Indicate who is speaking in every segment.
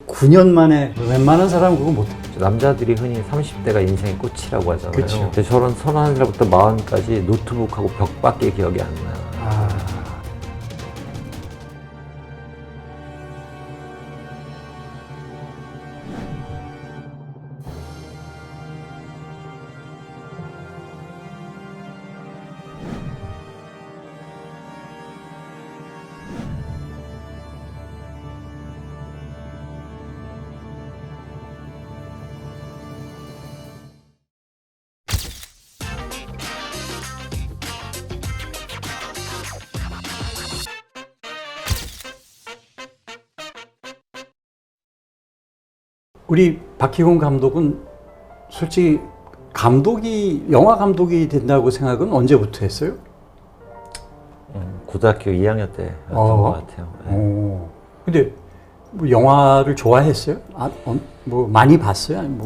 Speaker 1: 9년 만에 웬만한 사람은 그거 못해.
Speaker 2: 남자들이 흔히 30대가 인생의 꽃이라고 하잖아요.
Speaker 1: 그쵸.
Speaker 2: 근데 저런 31살부터 40까지 노트북하고 벽밖에 기억이 안 나요.
Speaker 1: 아, 우리 박희공 감독은 솔직히 영화 감독이 된다고 생각은 언제부터 했어요?
Speaker 2: 고등학교 2학년 때였던 것 같아요. 네.
Speaker 1: 근데 뭐 영화를 좋아했어요? 뭐 많이 봤어요? 아니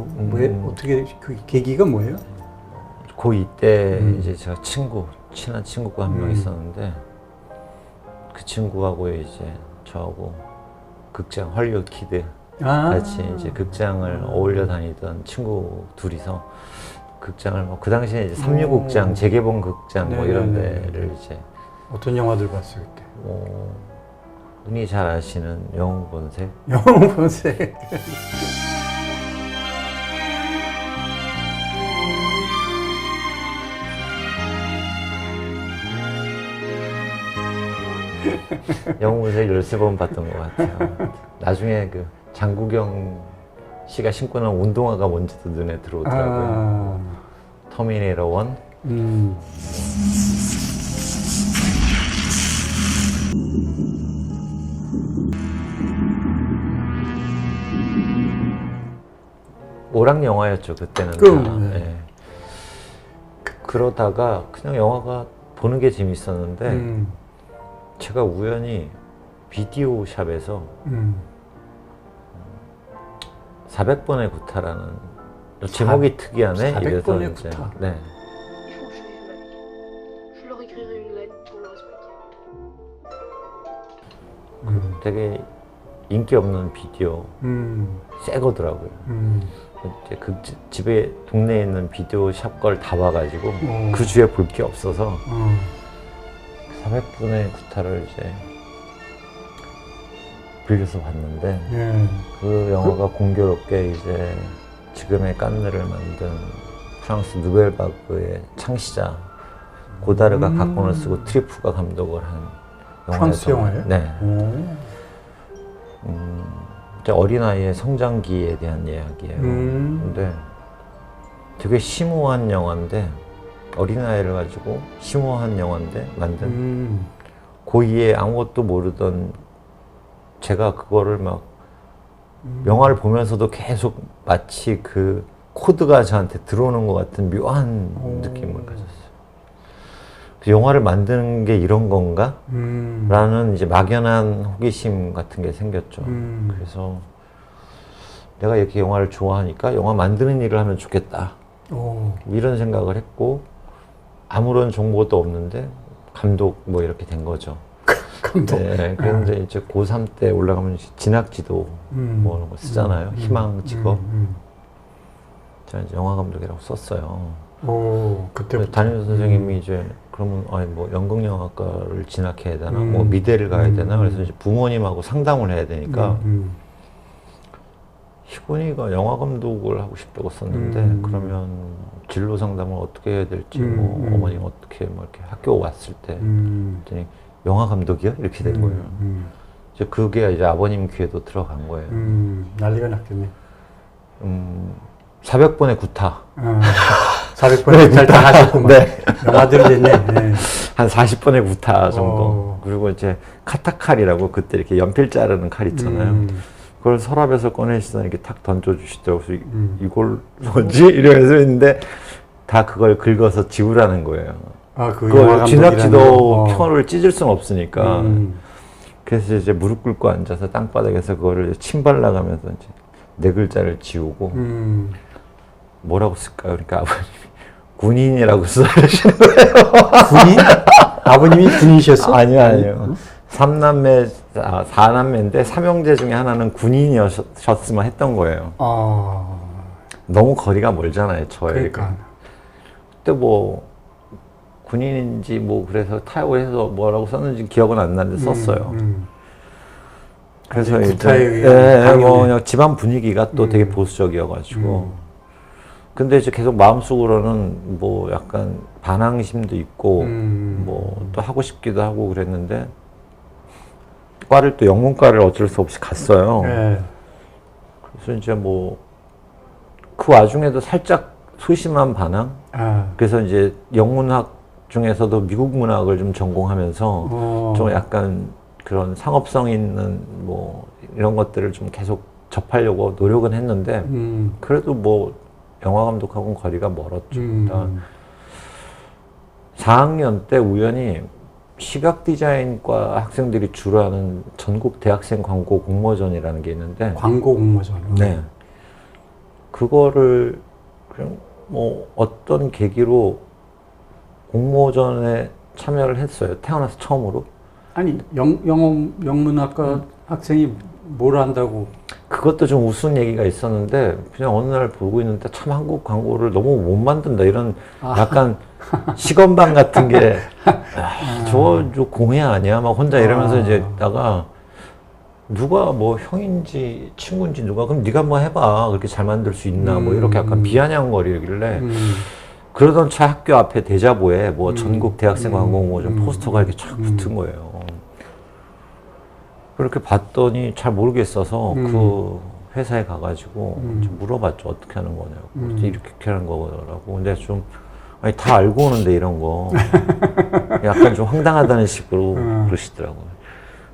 Speaker 1: 어떻게 그 계기가 뭐예요?
Speaker 2: 고2 때 이제 제가 친한 친구가 한 명 있었는데 그 친구하고 이제 저하고 극장 헐리우드 키드 같이 이제 극장을 어울려 다니던 친구 둘이서 극장을 뭐 그 당시에 이제 365극장, 재개봉 극장 뭐 이런 데를 이제
Speaker 1: 어떤 영화들 봤어요 그때?
Speaker 2: 흔히 잘 아시는 영웅본색,
Speaker 1: 영웅본색.
Speaker 2: 영웅본색 13번 봤던 것 같아요. 나중에 그 장국영 씨가 신고 나온 운동화가 뭔지도 눈에 들어오더라고요. 터미네이터 1. 오락 영화였죠 그때는. 다. 예. 그러다가 그냥 영화가 보는 게 재밌었는데 제가 우연히 비디오 샵에서 400번의 구타라는 제목이 특이하네.
Speaker 1: 400번의 구타.
Speaker 2: 네.
Speaker 3: Je leur écrirai une lettre pour leur expliquer.
Speaker 2: 되게 인기 없는 비디오 새 거더라고요. 이제 그 집에 동네에 있는 비디오 샵 걸 다 봐가지고 그 주에 볼 게 없어서 400분의 구타를 이제 빌려서 봤는데 그 영화가 공교롭게 이제 지금의 깐느를 만든 프랑스 누벨바그의 창시자 고다르가 각본을 쓰고 트리프가 감독을 한
Speaker 1: 프랑스 영화예요?
Speaker 2: 네. 이제 어린아이의 성장기에 대한 이야기예요. 근데 되게 심오한 영화인데 어린아이를 가지고 심오한 영화인데 만든 고2에 아무것도 모르던 제가 그거를 막 영화를 보면서도 계속 마치 그 코드가 저한테 들어오는 것 같은 묘한 느낌을 가졌어요. 그 영화를 만드는 게 이런 건가? 라는 이제 막연한 호기심 같은 게 생겼죠. 그래서 내가 이렇게 영화를 좋아하니까 영화 만드는 일을 하면 좋겠다. 이런 생각을 했고 아무런 정보도 없는데 감독 뭐 이렇게 된 거죠.
Speaker 1: 감독.
Speaker 2: 네, 그런데 이제 고3 때 올라가면 진학지도 뭐 이런 거 쓰잖아요. 희망 직업. 제가 이제 영화 감독이라고 썼어요.
Speaker 1: 그때부터.
Speaker 2: 담임 선생님이 이제 그러면 뭐 연극영화과를 진학해야 되나, 뭐 미대를 가야 되나, 그래서 이제 부모님하고 상담을 해야 되니까 희곤이가 영화 감독을 하고 싶다고 썼는데 그러면 진로 상담을 어떻게 해야 될지, 뭐 어머님 어떻게 뭐 이렇게 학교 왔을 때, 그랬더니 영화 감독이요? 이렇게 된 거예요. 이제 그게 이제 아버님 귀에도 들어간 거예요.
Speaker 1: 난리가 났겠네.
Speaker 2: 400번의 구타.
Speaker 1: 400번의 구타를 다 하셨구만.
Speaker 2: 네.
Speaker 1: 영화들이 됐네. 네.
Speaker 2: 한 40번의 구타 정도. 그리고 이제 카타칼이라고 그때 이렇게 연필 자르는 칼 있잖아요. 그걸 서랍에서 꺼내시더니 이렇게 탁 던져주시더라고요. 그래서 이걸 뭐지? 이러면서 있는데 다 그걸 긁어서 지우라는 거예요.
Speaker 1: 그
Speaker 2: 그걸 진학지도 표를 찢을 수는 없으니까. 그래서 이제 무릎 꿇고 앉아서 땅바닥에서 그거를 침 발라가면서 이제 네 글자를 지우고 뭐라고 쓸까요? 그러니까 아버님이 군인이라고 써주시는 거예요.
Speaker 1: 군인? 아버님이 군인이셨어?
Speaker 2: 아니요. 삼남매, 사남매인데 삼형제 중에 하나는 군인이셨으면 했던 거예요. 너무 거리가 멀잖아요, 저희가.
Speaker 1: 그러니까.
Speaker 2: 그때 뭐 군인인지 뭐 그래서 타협해서 뭐라고 썼는지 기억은 안 나는데 썼어요. 그래서
Speaker 1: 구타에
Speaker 2: 이제 뭐 그냥 집안 분위기가 또 되게 보수적이어가지고. 근데 이제 계속 마음속으로는 뭐 약간 반항심도 있고 뭐 또 하고 싶기도 하고 그랬는데 과를 또 영문과를 어쩔 수 없이 갔어요.
Speaker 1: 네.
Speaker 2: 그래서 이제 뭐 그 와중에도 살짝 소심한 반항. 그래서 이제 영문학 중에서도 미국 문학을 좀 전공하면서 좀 약간 그런 상업성 있는 뭐 이런 것들을 좀 계속 접하려고 노력은 했는데 그래도 뭐 영화 감독하고는 거리가 멀었죠. 4학년 때 우연히 시각 디자인과 학생들이 주로 하는 전국 대학생 광고 공모전이라는 게 있는데
Speaker 1: 광고 공모전.
Speaker 2: 네. 그거를 그냥 뭐 어떤 계기로 공모전에 참여를 했어요. 태어나서 처음으로.
Speaker 1: 아니 영문학과 학생이 뭘 한다고?
Speaker 2: 그것도 좀 우스운 얘기가 있었는데 그냥 어느 날 보고 있는데 참 한국 광고를 너무 못 만든다 이런 약간 시건방 같은 게 저 공회 아니야 막 혼자 이러면서 이제 있다가 누가 뭐 형인지 친구인지 누가 그럼 네가 뭐 해봐 그렇게 잘 만들 수 있나 뭐 이렇게 약간 비아냥거리길래 그러던 차 학교 앞에 대자보에 뭐 전국 대학생 광고 공모전 포스터가 이렇게 쫙 붙은 거예요. 그렇게 봤더니 잘 모르겠어서 그 회사에 가가지고 좀 물어봤죠. 어떻게 하는 거냐고. 이렇게 하는 거라고. 근데 좀 아니 다 알고 오는데 이런 거 약간 좀 황당하다는 식으로 그러시더라고요.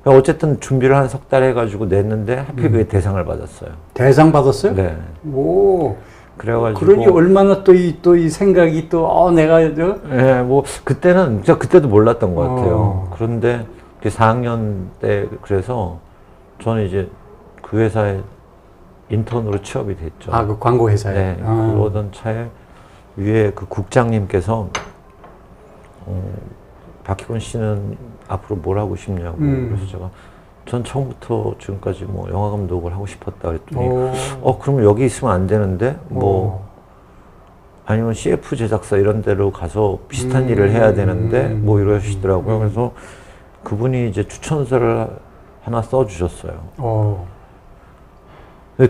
Speaker 2: 어쨌든 준비를 한 석 달 해가지고 냈는데 하필 그게 대상을 받았어요.
Speaker 1: 대상 받았어요?
Speaker 2: 네.
Speaker 1: 오.
Speaker 2: 그래가지고
Speaker 1: 그러니 얼마나 또 이 생각이 또 내가
Speaker 2: 네, 뭐 그때는 진짜 그때도 몰랐던 것 같아요. 그런데 4학년 때 그래서 저는 이제 그 회사에 인턴으로 취업이 됐죠.
Speaker 1: 그 광고 회사에.
Speaker 2: 네. 그러던 차에 위에 그 국장님께서 박희곤 씨는 앞으로 뭘 하고 싶냐고. 그래서 제가 전 처음부터 지금까지 뭐 영화 감독을 하고 싶었다 그랬더니 그럼 여기 있으면 안 되는데 뭐 아니면 CF 제작사 이런 데로 가서 비슷한 일을 해야 되는데 뭐 이러시더라고요. 그래서 그분이 이제 추천서를 하나 써주셨어요.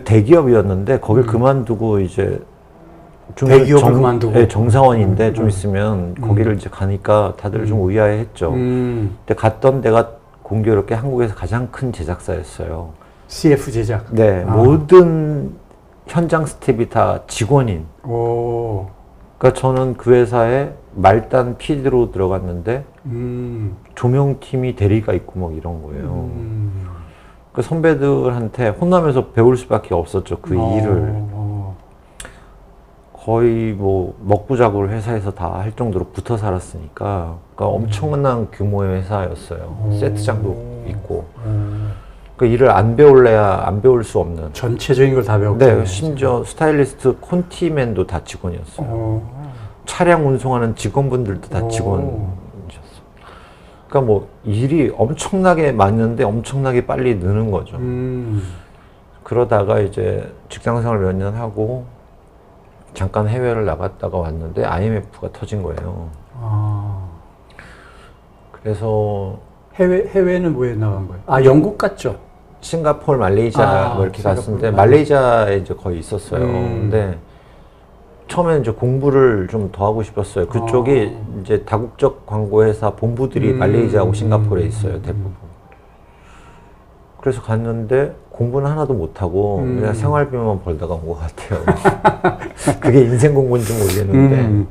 Speaker 2: 대기업이었는데 거길 그만두고 이제
Speaker 1: 대기업을 그만두고
Speaker 2: 네, 정사원인데 좀 있으면 거기를 이제 가니까 다들 좀 의아해했죠. 근데 갔던 데가 공교롭게 한국에서 가장 큰 제작사였어요.
Speaker 1: CF 제작.
Speaker 2: 네, 모든 현장 스텝이 다 직원인. 그러니까 저는 그 회사에 말단 PD로 들어갔는데 조명팀이 대리가 있고 뭐 이런 거예요. 그 선배들한테 혼나면서 배울 수밖에 없었죠. 그 일을. 거의 뭐 먹고 자고 회사에서 다 할 정도로 붙어 살았으니까 그러니까 엄청난 규모의 회사였어요. 세트장도 있고. 그 일을 안 배울래야 안 배울 수 없는.
Speaker 1: 전체적인 걸 다 배웠고.
Speaker 2: 네, 심지어 스타일리스트 콘티맨도 다 직원이었어요. 차량 운송하는 직원분들도 다 직원이셨어요. 그러니까 뭐 일이 엄청나게 많은데 엄청나게 빨리 느는 거죠. 그러다가 이제 직장생활 몇 년 하고 잠깐 해외를 나갔다가 왔는데 IMF가 터진 거예요. 그래서
Speaker 1: 해외는 왜 나간 거예요? 영국 갔죠?
Speaker 2: 싱가포르, 말레이시아 뭐 이렇게 갔었는데 말레이시아에 이제 거의 있었어요. 근데 처음에는 이제 공부를 좀 더 하고 싶었어요. 그쪽이 이제 다국적 광고회사 본부들이 말레이시아하고 싱가포르에 있어요, 대부분. 그래서 갔는데 공부는 하나도 못하고 그냥 생활비만 벌다가 온 것 같아요. 그게 인생 공부인지 모르겠는데.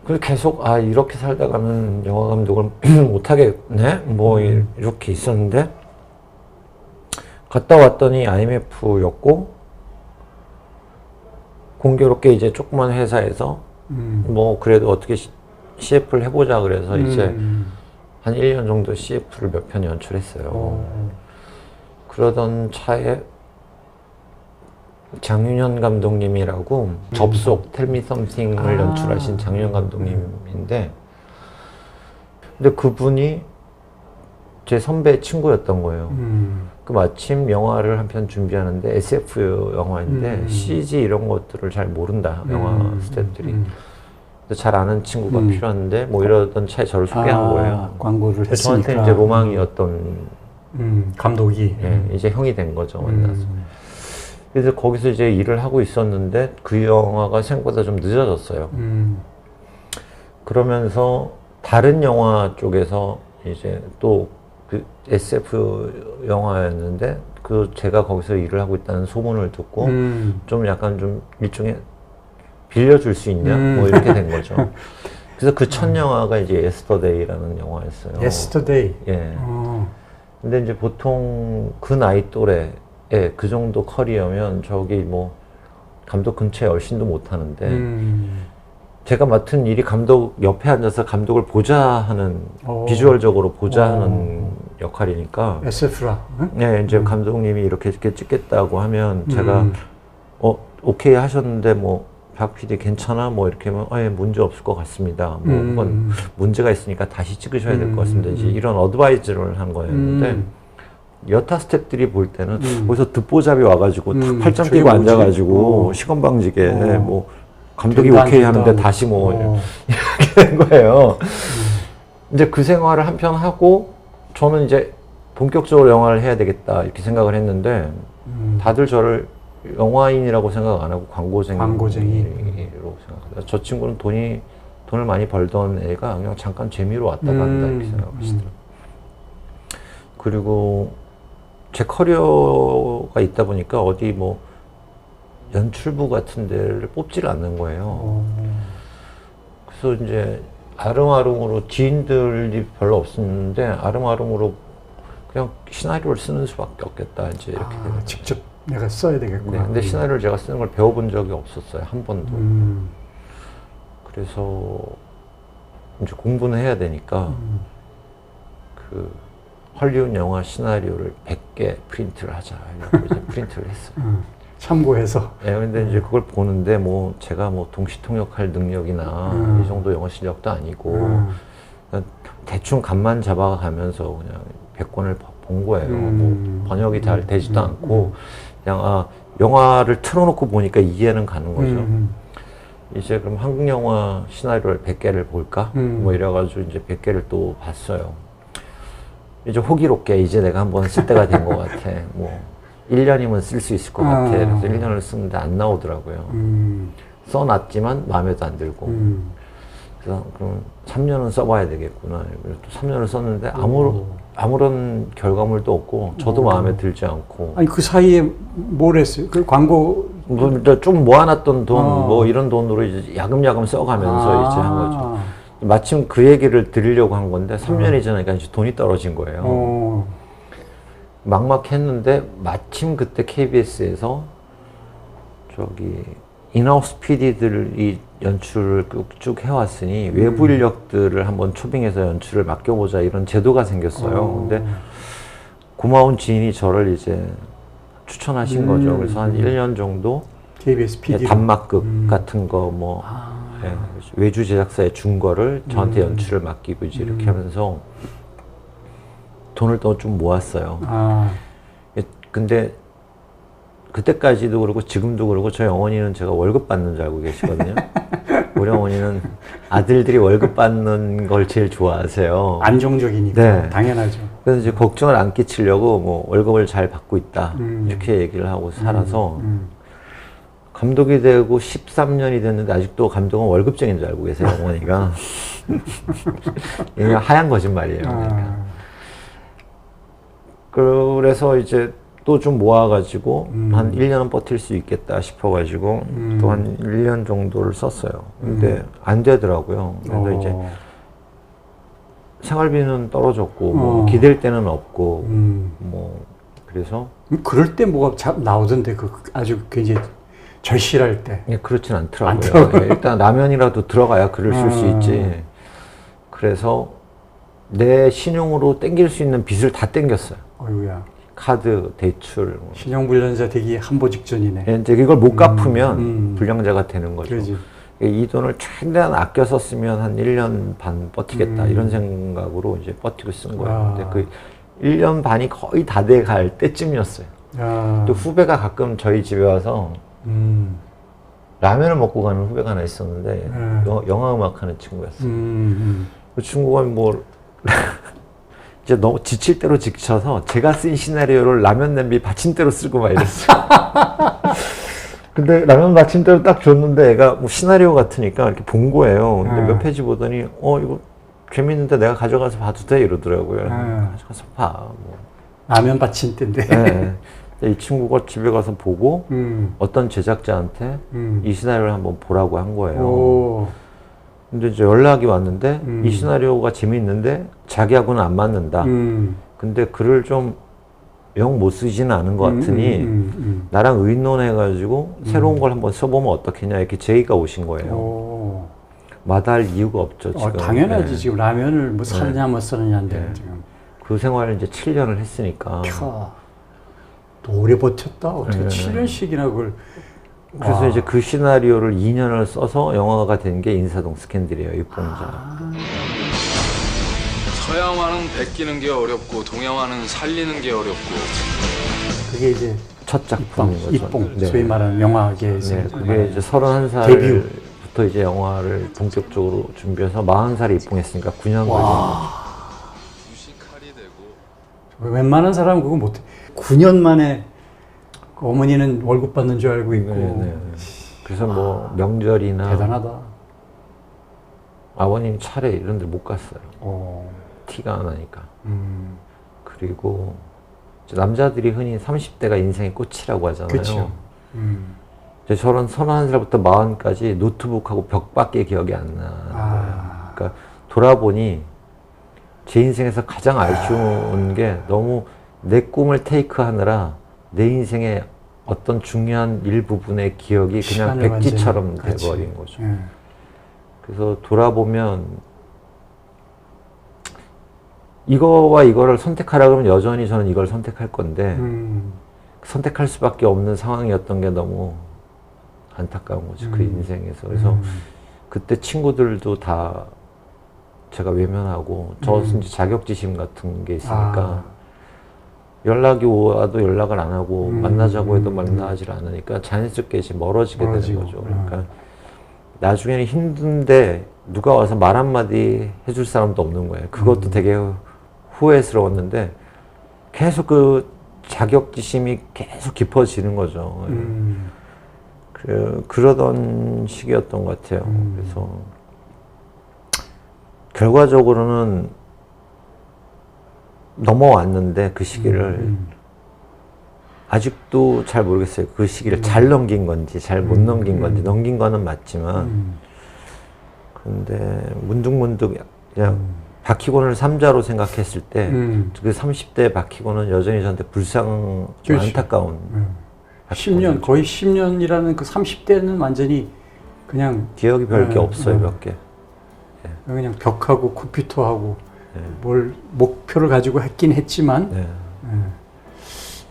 Speaker 2: 그래서 계속 이렇게 살다 가면 영화 감독을 못하겠네? 뭐 이렇게 있었는데 갔다 왔더니 IMF였고 공교롭게 이제 조그만 회사에서 뭐 그래도 어떻게 CF를 해보자 그래서 이제 한 1년 정도 CF를 몇 편 연출했어요. 그러던 차에 장윤현 감독님이라고 접속 Tell Me Something을 연출하신 장윤현 감독님인데 근데 그분이 제 선배 친구였던 거예요. 그 마침 영화를 한 편 준비하는데 SF 영화인데 CG 이런 것들을 잘 모른다, 영화 스태프들이. 잘 아는 친구가 필요한데 뭐 이러던 차에 저를 소개한 거예요.
Speaker 1: 광고를 했으니까.
Speaker 2: 저한테 이제 로망이었던
Speaker 1: 감독이
Speaker 2: 이제 형이 된 거죠, 만나서. 그래서 거기서 이제 일을 하고 있었는데 그 영화가 생각보다 좀 늦어졌어요. 그러면서 다른 영화 쪽에서 이제 또 그 SF 영화였는데 그 제가 거기서 일을 하고 있다는 소문을 듣고 좀 약간 좀 일종의 빌려줄 수 있냐? 뭐 이렇게 된 거죠. 그래서 그 첫 영화가 이제 예스터데이라는 영화였어요.
Speaker 1: Yesterday.
Speaker 2: 예. 근데 이제 보통 그 나이 또래에 그 정도 커리어면 저기 뭐 감독 근처에 얼씬도 못 하는데 제가 맡은 일이 감독 옆에 앉아서 감독을 보자 하는 비주얼적으로 보자 하는 역할이니까
Speaker 1: SF라.
Speaker 2: 네, 이제 감독님이 이렇게 찍겠다고 하면 제가 오케이 하셨는데 뭐 박 PD 괜찮아? 뭐 이렇게 하면 예, 문제 없을 것 같습니다. 뭐 혹은 문제가 있으니까 다시 찍으셔야 될 것 같습니다. 이제 이런 어드바이즈를 한 거였는데 여타 스태프들이 볼 때는 거기서 듣보잡이 와가지고 탁 팔짱 끼고 앉아가지고 시건방지게 뭐 감독이 오케이 하는데 다시 뭐 이렇게 된 거예요. 이제 그 생활을 한편 하고 저는 이제 본격적으로 영화를 해야 되겠다 이렇게 생각을 했는데 다들 저를 영화인이라고 생각 안 하고 광고쟁이로 생각합니다. 저 친구는 돈을 많이 벌던 애가 그냥 잠깐 재미로 왔다 간다 이렇게 생각하시더라고요. 그리고 제 커리어가 있다 보니까 어디 뭐 연출부 같은 데를 뽑지를 않는 거예요. 그래서 이제 아름아름으로 지인들이 별로 없었는데 아름아름으로 그냥 시나리오를 쓰는 수밖에 없겠다 이제 이렇게 되는
Speaker 1: 직접 내가 써야 되겠구나.
Speaker 2: 네, 근데 시나리오를 제가 쓰는 걸 배워본 적이 없었어요, 한 번도. 그래서 이제 공부는 해야 되니까 그 헐리우드 영화 시나리오를 100개 프린트를 하자 이러고 이제 프린트를 했어요.
Speaker 1: 참고해서.
Speaker 2: 네, 근데 이제 그걸 보는데 뭐 제가 뭐 동시통역할 능력이나 이 정도 영어 실력도 아니고 그냥 대충 감만 잡아가면서 그냥 100권을 본 거예요. 뭐 번역이 잘 되지도 않고 그냥 영화를 틀어놓고 보니까 이해는 가는 거죠. 이제 그럼 한국 영화 시나리오를 100개를 볼까? 뭐 이래가지고 이제 100개를 또 봤어요. 이제 호기롭게 이제 내가 한번 쓸 때가 된 것 같아. 뭐 1년이면 쓸 수 있을 것 같아. 그래서 1년을 쓰는데 안 나오더라고요. 써놨지만 마음에도 안 들고. 그래서 그럼 3년은 써봐야 되겠구나. 그래서 또 3년을 썼는데 아무런 결과물도 없고 저도 마음에 들지 않고.
Speaker 1: 아니 그 사이에 뭘 했어요? 그 광고
Speaker 2: 좀 모아놨던 돈, 뭐 이런 돈으로 이제 야금야금 써가면서 이제 한 거죠. 마침 그 얘기를 드리려고 한 건데 3년이 지나니까 이제 돈이 떨어진 거예요. 막막했는데 마침 그때 KBS에서 저기 인하우스 PD들이 연출을 쭉 해왔으니 외부 인력들을 한번 초빙해서 연출을 맡겨보자 이런 제도가 생겼어요. 근데 고마운 지인이 저를 이제 추천하신 거죠. 그래서 한 1년 정도
Speaker 1: KBS PD
Speaker 2: 단막극 같은 거 뭐 외주 제작사에 준 거를 저한테 연출을 맡기고 이제 이렇게 하면서 돈을 또 좀 모았어요. 근데 그때까지도 그렇고 지금도 그렇고 저희 어머니는 제가 월급 받는 줄 알고 계시거든요. 우리 어머니는 아들들이 월급 받는 걸 제일 좋아하세요.
Speaker 1: 안정적이니까
Speaker 2: 네.
Speaker 1: 당연하죠.
Speaker 2: 그래서 이제 걱정을 안 끼치려고 뭐 월급을 잘 받고 있다 이렇게 얘기를 하고 살아서 감독이 되고 13년이 됐는데 아직도 감독은 월급쟁인 줄 알고 계세요, 어머니가. 그냥 하얀 거짓말이에요. 그러니까. 그래서 이제 또 좀 모아가지고 한 1년은 버틸 수 있겠다 싶어가지고 또 한 1년 정도를 썼어요. 근데 안 되더라고요. 그래서 이제 생활비는 떨어졌고 뭐 기댈 데는 없고 뭐 그래서
Speaker 1: 그럴 때 뭐가 나오던데 그 아주 굉장히 절실할 때.
Speaker 2: 예, 그렇진 않더라고요. 예, 일단 라면이라도 들어가야 글을 쓸 수 있지. 그래서 내 신용으로 땡길 수 있는 빚을 다 땡겼어요.
Speaker 1: 어이구야.
Speaker 2: 카드, 대출.
Speaker 1: 신용불량자 되기 한보 직전이네.
Speaker 2: 예, 이제 이걸 못 갚으면 불량자가 되는 거죠.
Speaker 1: 그러지.
Speaker 2: 이 돈을 최대한 아껴 썼으면 한 1년 반 버티겠다 이런 생각으로 이제 버티고 쓴 거예요. 근데 그 1년 반이 거의 다 돼 갈 때쯤이었어요. 또 후배가 가끔 저희 집에 와서 라면을 먹고 가는 후배가 하나 있었는데 영화 음악 하는 친구였어요. 그 친구가 뭐 이제 너무 지칠 대로 지쳐서 제가 쓴 시나리오를 라면 냄비 받침대로 쓰고 막 이랬어요. 근데 라면 받침대로 딱 줬는데 애가 뭐 시나리오 같으니까 이렇게 본 거예요. 근데 몇 페이지 보더니 이거 재밌는데 내가 가져가서 봐도 돼? 이러더라고요. 가져가서 봐. 뭐.
Speaker 1: 라면 받침대인데.
Speaker 2: 네. 이 친구가 집에 가서 보고 어떤 제작자한테 이 시나리오를 한번 보라고 한 거예요. 근데 이제 연락이 왔는데 이 시나리오가 재밌는데 자기하고는 안 맞는다. 근데 글을 좀 영 못 쓰지는 않은 것 같으니 나랑 의논해가지고 새로운 걸 한번 써보면 어떻겠냐 이렇게 제의가 오신 거예요. 마다할 이유가 없죠. 지금.
Speaker 1: 당연하지. 지금 라면을 뭐 사느냐 못 사느냐인데 지금.
Speaker 2: 그 생활을 이제 7년을 했으니까.
Speaker 1: 또 오래 버텼다. 어떻게 7년씩이나 그걸.
Speaker 2: 그래서 이제 그 시나리오를 2년을 써서 영화가 된 게 인사동 스캔들이에요. 입봉자.
Speaker 4: 서양화는 베끼는 게 어렵고 동양화는 살리는 게 어렵고.
Speaker 1: 그게 이제
Speaker 2: 첫 작품인 거죠.
Speaker 1: 입봉. 소위 말하는 영화계에서.
Speaker 2: 네, 그게 이제 31살부터 이제 영화를 본격적으로 준비해서 40살에 입봉했으니까 9년 걸린
Speaker 4: 유식칼이 되고.
Speaker 1: 웬만한 사람은 그거 못해. 9년 만에 그 어머니는 월급 받는 줄 알고 있고.
Speaker 2: 그래서 뭐 명절이나
Speaker 1: 대단하다.
Speaker 2: 아버님 차례 이런 데 못 갔어요. 티가 안 나니까. 그리고 남자들이 흔히 30대가 인생의 꽃이라고 하잖아요.
Speaker 1: 그렇죠.
Speaker 2: 저런 31살부터 40까지 노트북하고 벽밖에 기억이 안 나는 거예요. 그러니까 돌아보니 제 인생에서 가장 아쉬운 게 너무 내 꿈을 테이크하느라 내 인생의 어떤 중요한 일부분의 기억이 그냥 백지처럼 돼버린 거죠. 그래서 돌아보면 이거와 이거를 선택하라 그러면 여전히 저는 이걸 선택할 건데 선택할 수밖에 없는 상황이었던 게 너무 안타까운 거죠. 그 인생에서. 그래서 그때 친구들도 다 제가 외면하고 저 이제 자격지심 같은 게 있으니까 연락이 와도 연락을 안 하고 만나자고 해도 만나질 않으니까 자연스럽게 이제 멀어지게 되는 거죠. 그러니까 나중에는 힘든데 누가 와서 말 한마디 해줄 사람도 없는 거예요. 그것도 되게 후회스러웠는데 계속 그 자격지심이 계속 깊어지는 거죠. 그러던 시기였던 것 같아요. 그래서 결과적으로는 넘어왔는데 그 시기를 아직도 잘 모르겠어요. 그 시기를 잘 넘긴 건지 잘 못 넘긴 건지 넘긴 거는 맞지만 근데 문득문득 그냥 박희곤을 3자로 생각했을 때 그 30대 박희곤은 여전히 저한테 불쌍하고 안타까운
Speaker 1: 10년 거의 10년이라는 그 30대는 완전히 그냥
Speaker 2: 기억이 별 게 없어요. 몇 개.
Speaker 1: 그냥 벽하고 컴퓨터하고 뭘 목표를 가지고 했긴 했지만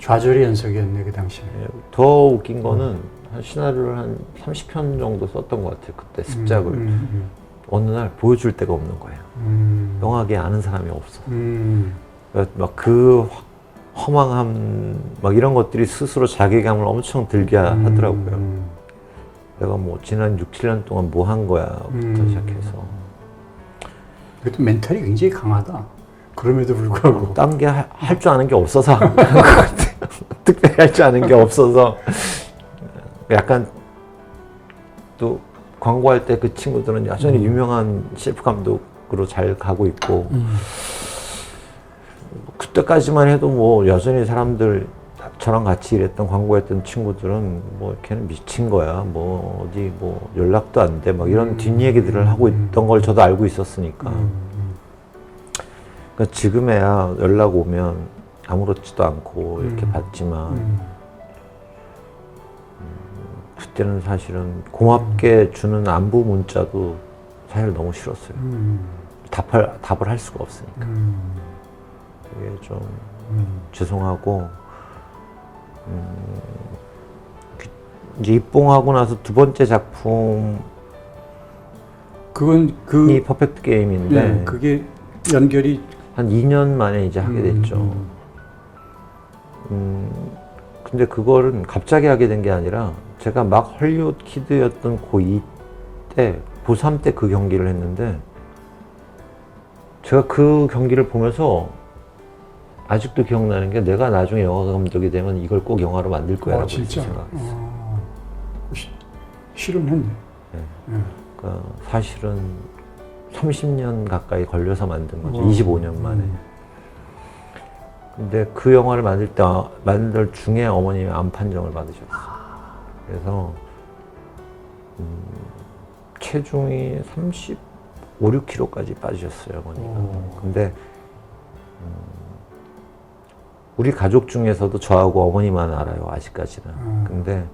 Speaker 1: 좌절의 연속이었네 그 당시에.
Speaker 2: 더 웃긴 거는 한 시나리오를 한 30편 정도 썼던 것 같아요. 그때 습작을. 어느 날 보여줄 데가 없는 거예요. 영화계 아는 사람이 없어. 막 그 허망함 막 이런 것들이 스스로 자괴감을 엄청 들게 하더라고요. 내가 뭐 지난 6, 7년 동안 뭐 한 거야부터 시작해서.
Speaker 1: 그것도 멘탈이 굉장히 강하다. 그럼에도 불구하고.
Speaker 2: 딴 게 할 줄 아는 게 없어서 특별히 할 줄 아는 게 없어서 약간 또 광고할 때 그 친구들은 여전히 유명한 셰프 감독으로 잘 가고 있고 그때까지만 해도 뭐 여전히 사람들 저랑 같이 일했던 광고했던 친구들은 뭐 걔는 미친 거야 뭐 어디 뭐 연락도 안 돼 막 이런 뒷얘기들을 하고 있던 걸 저도 알고 있었으니까 그러니까 지금에야 연락 오면 아무렇지도 않고 이렇게 받지만 그때는 사실은 고맙게 주는 안부 문자도 사실 너무 싫었어요. 답을 할 수가 없으니까. 그게 좀 죄송하고 이제 입봉하고 나서 두 번째 작품
Speaker 1: 그건
Speaker 2: 이 퍼펙트 게임인데
Speaker 1: 네, 그게 연결이
Speaker 2: 한 2년 만에 이제 하게 됐죠. 근데 그거는 갑자기 하게 된 게 아니라 제가 막 헐리우드 키드였던 고2 때, 고3 때 그 경기를 했는데 제가 그 경기를 보면서 아직도 기억나는 게 내가 나중에 영화 감독이 되면 이걸 꼭 영화로 만들 거야 라고
Speaker 1: 진짜
Speaker 2: 생각했어요.
Speaker 1: 실현했네.
Speaker 2: 그러니까 사실은 30년 가까이 걸려서 만든 거죠. 25년 만에. 근데 그 영화를 만들 중에 어머님이 암 판정을 받으셨어요. 그래서 체중이 35, 6kg까지 빠지셨어요, 어머니가. 근데 우리 가족 중에서도 저하고 어머니만 알아요, 아직까지는. 근데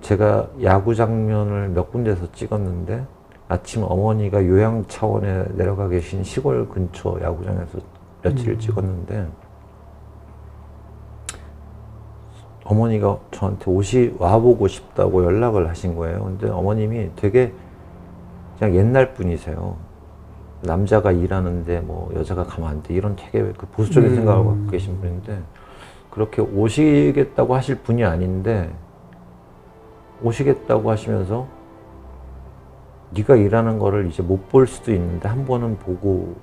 Speaker 2: 제가 야구 장면을 몇 군데에서 찍었는데 아침 어머니가 요양 차원에 내려가 계신 시골 근처 야구장에서 며칠을 찍었는데 어머니가 저한테 와보고 싶다고 연락을 하신 거예요. 근데 어머님이 되게 그냥 옛날 분이세요. 남자가 일하는데 뭐 여자가 가면 안 돼. 이런 되게 그 보수적인 생각을 갖고 계신 분인데 그렇게 오시겠다고 하실 분이 아닌데 오시겠다고 하시면서 네가 일하는 거를 이제 못 볼 수도 있는데 한 번은 보고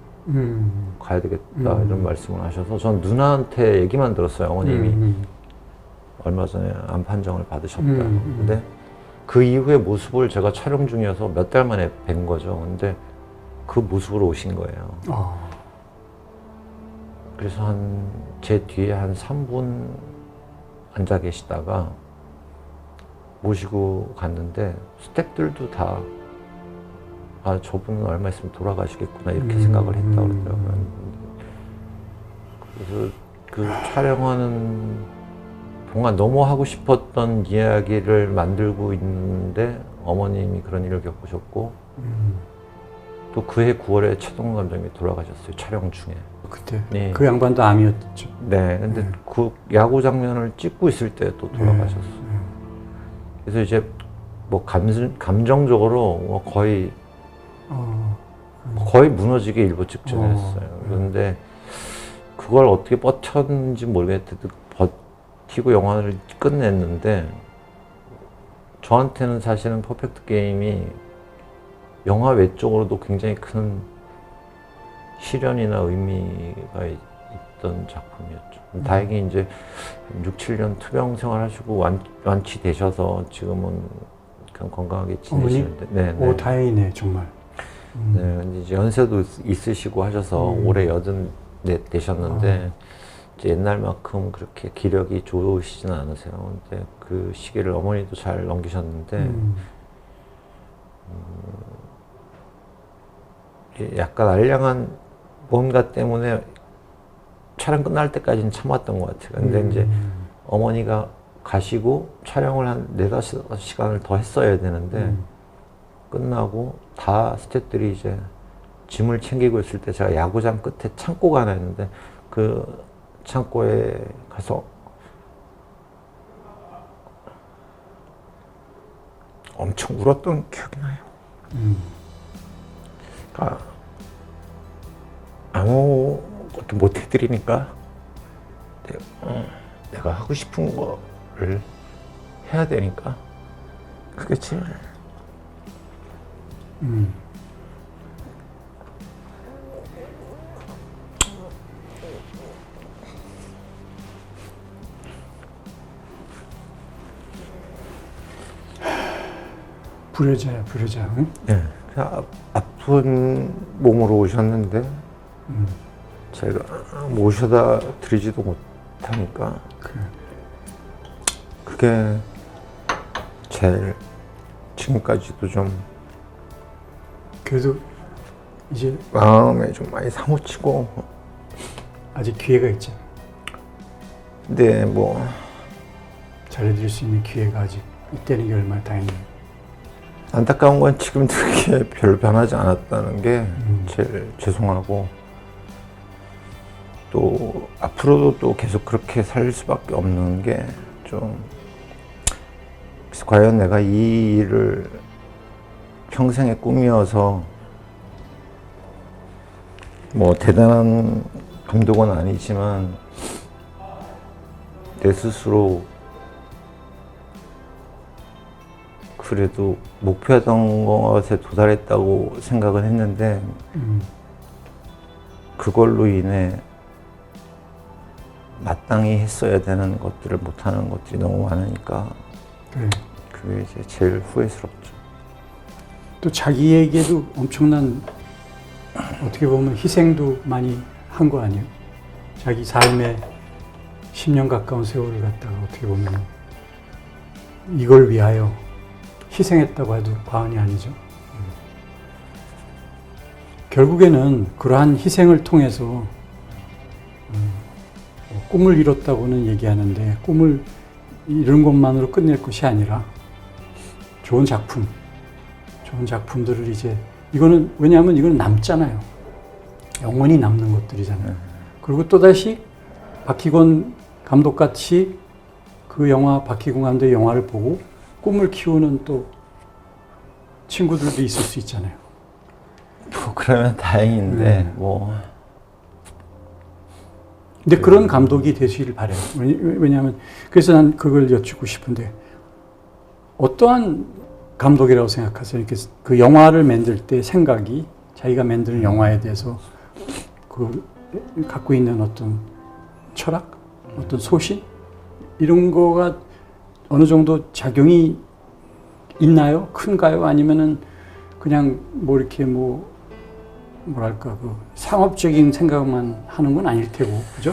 Speaker 2: 가야 되겠다 이런 말씀을 하셔서 전 누나한테 얘기만 들었어요. 어머님이 얼마 전에 암 판정을 받으셨다. 근데 그 이후의 모습을 제가 촬영 중이어서 몇 달 만에 뵌 거죠. 근데 그 모습으로 오신 거예요. 그래서 제 뒤에 한 3분 앉아 계시다가 모시고 갔는데 스태프들도 다 저분은 얼마 있으면 돌아가시겠구나 이렇게 생각을 했다 그러더라고요. 그래서 그 촬영하는 동안 너무 하고 싶었던 이야기를 만들고 있는데 어머님이 그런 일을 겪으셨고 또 그해 9월에 최동원 감독님이 돌아가셨어요. 촬영 중에.
Speaker 1: 그때
Speaker 2: 네.
Speaker 1: 그 양반도 암이었죠.
Speaker 2: 네, 근데 그 야구 장면을 찍고 있을 때 또 돌아가셨어요. 그래서 이제 뭐 감정적으로 뭐 거의 무너지기 일보 직전이었어요. 그런데 그걸 어떻게 버텼는지 모르겠는데 버티고 영화를 끝냈는데 저한테는 사실은 퍼펙트 게임이 영화 외적으로도 굉장히 큰 시련이나 의미가 있던 작품이었죠. 다행히 이제 6, 7년 투병 생활하시고 완치되셔서 지금은 그냥 건강하게 지내시는데. 네.
Speaker 1: 다행이네 정말.
Speaker 2: 네, 근데 이제 연세도 있으시고 하셔서 올해 84 되셨는데 이제 옛날만큼 그렇게 기력이 좋으시진 않으세요. 근데 그 시기를 어머니도 잘 넘기셨는데 약간 알량한 뭔가 때문에 촬영 끝날 때까지는 참았던 것 같아요. 근데 이제 어머니가 가시고 촬영을 한 4-5시간을 더 했어야 되는데 끝나고 다 스태프들이 이제 짐을 챙기고 있을 때 제가 야구장 끝에 창고가 하나 있는데 그 창고에 가서 엄청 울었던 기억이 나요. 그러니까 아무것도 못 해드리니까 내가 하고 싶은 거를 해야 되니까 그게 제일
Speaker 1: 불효자야. 응?
Speaker 2: 네, 아픈 몸으로 오셨는데 제가 모셔다 드리지도 못하니까 그게 제일 지금까지도 좀
Speaker 1: 그래도 이제
Speaker 2: 마음에 좀 많이 사무치고
Speaker 1: 아직 기회가 있잖아.
Speaker 2: 근데 뭐
Speaker 1: 잘해드릴 수 있는 기회가 아직 있다는 게 얼마나 다행이에요.
Speaker 2: 안타까운 건 지금 그렇게 별 변하지 않았다는 게 제일 죄송하고 또 앞으로도 또 계속 그렇게 살 수밖에 없는 게 좀 그래서 과연 내가 이 일을 평생의 꿈이어서 뭐 대단한 감독은 아니지만 내 스스로 그래도 목표했던 것에 도달했다고 생각을 했는데 그걸로 인해 마땅히 했어야 되는 것들을 못하는 것들이 너무 많으니까
Speaker 1: 네.
Speaker 2: 그게 이제 제일 후회스럽죠.
Speaker 1: 또 자기에게도 엄청난 어떻게 보면 희생도 많이 한 거 아니에요? 자기 삶에 10년 가까운 세월을 갖다가 어떻게 보면 이걸 위하여 희생했다고 해도 과언이 아니죠. 결국에는 그러한 희생을 통해서 꿈을 이뤘다고는 얘기하는데 꿈을 이룬 것만으로 끝낼 것이 아니라 좋은 작품들을 이제 이거는 왜냐하면 이건 남잖아요. 영원히 남는 것들이잖아요. 그리고 또다시 박희권 감독같이 그 영화 박희권 감독의 영화를 보고 꿈을 키우는 또 친구들도 있을 수 있잖아요.
Speaker 2: 뭐 그러면 다행인데
Speaker 1: 네.
Speaker 2: 뭐
Speaker 1: 근데 그런 감독이 되시길 바래요. 왜냐하면 그래서 난 그걸 여쭙고 싶은데 어떠한 감독이라고 생각하세요? 이렇게 그 영화를 만들 때 생각이 자기가 만드는 영화에 대해서 그 갖고 있는 어떤 철학, 어떤 소신 이런 거가 어느 정도 작용이 있나요? 큰가요? 아니면은 그냥 뭐 이렇게 뭐랄까 그 상업적인 생각만 하는 건 아닐 테고, 그죠?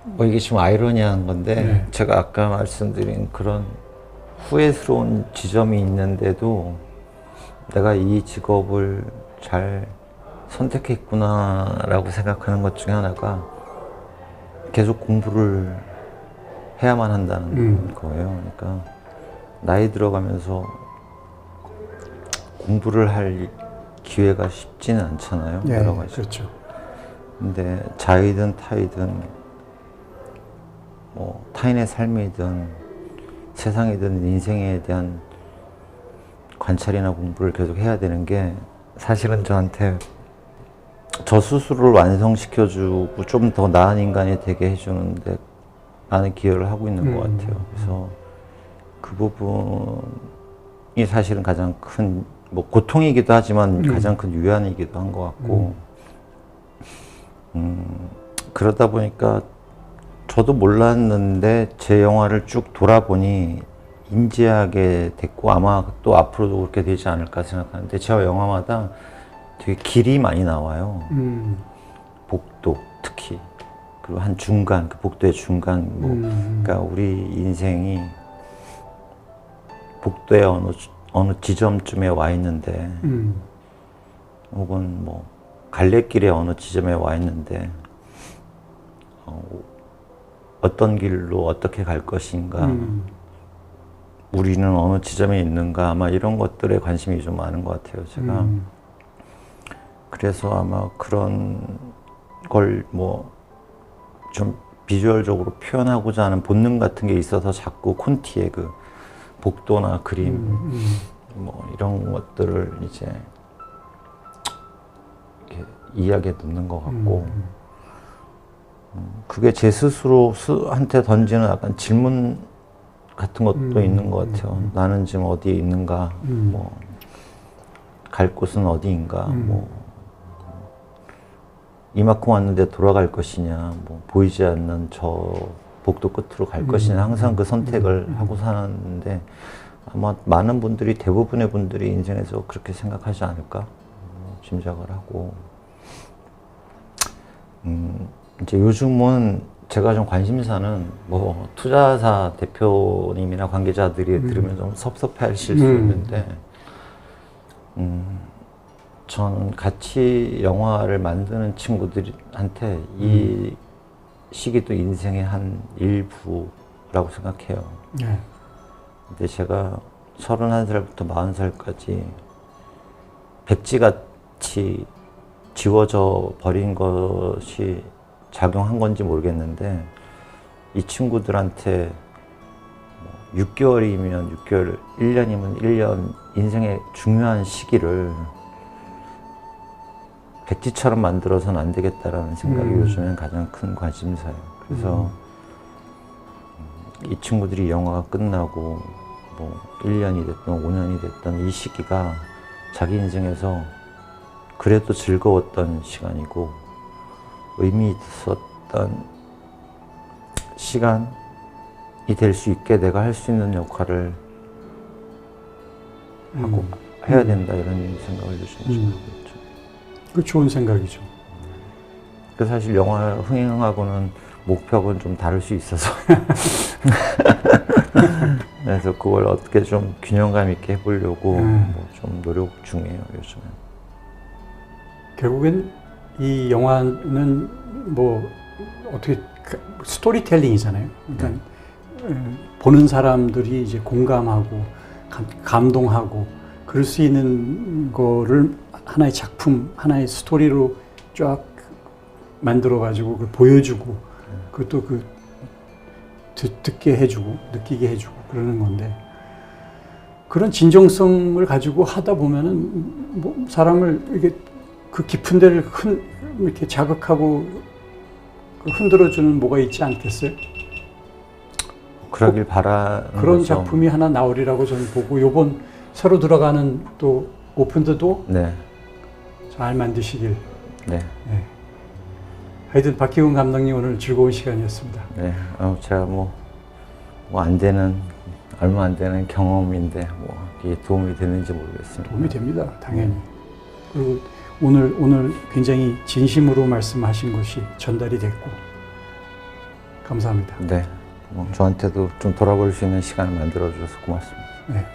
Speaker 2: 뭐 이게 좀 아이러니한 건데
Speaker 1: 네.
Speaker 2: 제가 아까 말씀드린 그런 후회스러운 지점이 있는데도 내가 이 직업을 잘 선택했구나라고 생각하는 것 중에 하나가 계속 공부를 해야만 한다는 거예요. 그러니까 나이 들어가면서 공부를 할 기회가 쉽지는 않잖아요.
Speaker 1: 네,
Speaker 2: 여러 가지.
Speaker 1: 그렇죠.
Speaker 2: 근데 자이든 타이든 뭐 타인의 삶이든 세상이든 인생에 대한 관찰이나 공부를 계속 해야 되는 게 사실은 저한테 저 스스로를 완성시켜주고 좀 더 나은 인간이 되게 해주는데 많은 기여를 하고 있는 것 같아요. 그래서 그 부분이 사실은 가장 큰 뭐 고통이기도 하지만 가장 큰 위안이기도 한 것 같고 그러다 보니까 저도 몰랐는데 제 영화를 쭉 돌아보니 인지하게 됐고 아마 또 앞으로도 그렇게 되지 않을까 생각하는데 제 영화마다 되게 길이 많이 나와요. 복도 특히 그리고 한 중간 그 복도의 중간 뭐 그러니까 우리 인생이 복도의 어느 지점쯤에 와 있는데 혹은 뭐 갈래길의 어느 지점에 와 있는데 어떤 길로 어떻게 갈 것인가 우리는 어느 지점에 있는가 아마 이런 것들에 관심이 좀 많은 것 같아요 제가 그래서 아마 그런 걸 뭐 좀 비주얼적으로 표현하고자 하는 본능 같은 게 있어서 자꾸 콘티의 그 복도나 그림 뭐 이런 것들을 이제 이렇게 이야기에 넣는 것 같고 그게 제 스스로한테 던지는 약간 질문 같은 것도 있는 것 같아요. 나는 지금 어디에 있는가, 뭐 갈 곳은 어디인가, 뭐 이만큼 왔는데 돌아갈 것이냐, 뭐 보이지 않는 저 복도 끝으로 갈 것이냐 항상 그 선택을 하고 사는데 아마 많은 분들이 대부분의 분들이 인생에서 그렇게 생각하지 않을까 짐작을 하고 이제 요즘은 제가 좀 관심사는 뭐 투자사 대표님이나 관계자들이 들으면 좀 섭섭해하실 수 있는데 저는 같이 영화를 만드는 친구들한테 이 시기도 인생의 한 일부라고 생각해요.
Speaker 1: 네.
Speaker 2: 근데 제가 31살부터 40살까지 백지같이 지워져 버린 것이 작용한 건지 모르겠는데 이 친구들한테 6개월이면 6개월, 1년이면 1년 인생의 중요한 시기를 백지처럼 만들어서는 안 되겠다라는 생각이 요즘엔 가장 큰 관심사예요. 그래서 이 친구들이 영화가 끝나고 뭐 1년이 됐든 5년이 됐든 이 시기가 자기 인생에서 그래도 즐거웠던 시간이고 의미 있었던 시간이 될 수 있게 내가 할 수 있는 역할을 하고 해야 된다 이런 생각을 요즘 좀 하고 있죠.
Speaker 1: 그 좋은 생각이죠.
Speaker 2: 그 사실 영화 흥행하고는 목표하고는 좀 다를 수 있어서 그래서 그걸 어떻게 좀 균형감 있게 해보려고 뭐 좀 노력 중이에요 요즘은.
Speaker 1: 결국엔 이 영화는 뭐 어떻게 스토리텔링이잖아요. 그러니까 보는 사람들이 이제 공감하고 감동하고 그럴 수 있는 거를 하나의 작품, 하나의 스토리로 쫙 만들어 가지고 그걸 보여주고 그것도 그 듣게 해주고 느끼게 해주고 그러는 건데 그런 진정성을 가지고 하다 보면은 뭐 사람을 이렇게 그 깊은 데를 이렇게 자극하고 흔들어주는 뭐가 있지 않겠어요?
Speaker 2: 그러길 바라는
Speaker 1: 그런
Speaker 2: 거죠.
Speaker 1: 작품이 하나 나오리라고 저는 보고 요번 새로 들어가는 또 오픈드도
Speaker 2: 네,
Speaker 1: 잘 만드시길.
Speaker 2: 네,
Speaker 1: 네. 하여튼 박기훈 감독님 오늘 즐거운 시간이었습니다.
Speaker 2: 네. 제가 안 되는 얼마 안 되는 경험인데 뭐 이게 도움이 되는지 모르겠습니다.
Speaker 1: 도움이 됩니다, 당연히. 그리고 오늘 굉장히 진심으로 말씀하신 것이 전달이 됐고 감사합니다.
Speaker 2: 네, 뭐 저한테도 좀 돌아볼 수 있는 시간을 만들어 주셔서 고맙습니다.
Speaker 1: 네.